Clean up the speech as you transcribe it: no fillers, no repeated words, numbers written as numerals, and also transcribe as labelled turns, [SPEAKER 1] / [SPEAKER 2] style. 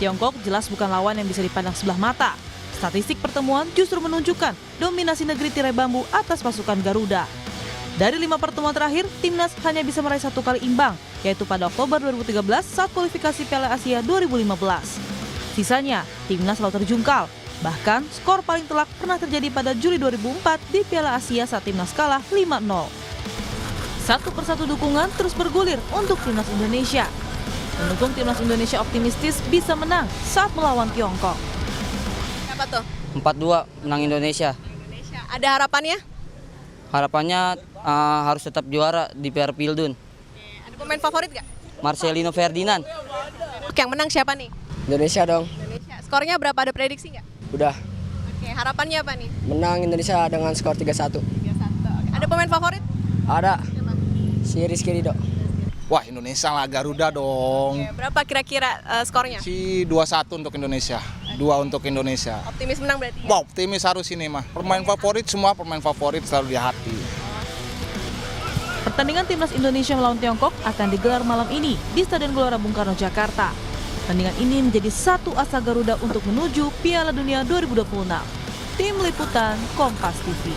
[SPEAKER 1] Tiongkok jelas bukan lawan yang bisa dipandang sebelah mata. Statistik pertemuan justru menunjukkan dominasi negeri tirai bambu atas pasukan Garuda. Dari 5 pertemuan terakhir, timnas hanya bisa meraih 1 kali imbang, yaitu pada Oktober 2013 saat kualifikasi Piala Asia 2015. Sisanya, timnas selalu terjungkal. Bahkan, skor paling telak pernah terjadi pada Juli 2004 di Piala Asia saat timnas kalah 5-0. Satu persatu dukungan terus bergulir untuk timnas Indonesia. Pendukung timnas Indonesia optimistis bisa menang saat melawan Tiongkok.
[SPEAKER 2] Apa tuh?
[SPEAKER 3] 4-2 menang Indonesia.
[SPEAKER 2] Ada harapannya?
[SPEAKER 3] Harapannya harus tetap juara di Piala Pildun.
[SPEAKER 2] Ada pemain favorit nggak?
[SPEAKER 3] Marcelino Ferdinand.
[SPEAKER 2] Oke, yang menang siapa nih?
[SPEAKER 4] Indonesia dong.
[SPEAKER 2] Indonesia. Skornya berapa? Ada prediksi nggak?
[SPEAKER 4] Udah
[SPEAKER 2] Oke, harapannya apa nih?
[SPEAKER 4] menang Indonesia dengan skor 3-1.
[SPEAKER 2] 3-1. Oke. Ada pemain favorit?
[SPEAKER 4] Ada si Rizky Ridho.
[SPEAKER 5] Wah, Indonesia lah, Garuda dong.
[SPEAKER 2] Oke, berapa kira-kira skornya?
[SPEAKER 5] Si 2-1 untuk Indonesia. 2 untuk Indonesia.
[SPEAKER 2] Optimis menang berarti ya?
[SPEAKER 5] Wah, optimis harus ini mah. Pemain favorit, semua pemain favorit selalu di hati.
[SPEAKER 1] Pertandingan timnas Indonesia melawan Tiongkok akan digelar malam ini di Stadion Gelora Bung Karno, Jakarta. Pertandingan ini menjadi satu asa Garuda untuk menuju Piala Dunia 2026. Tim Liputan Kompas TV.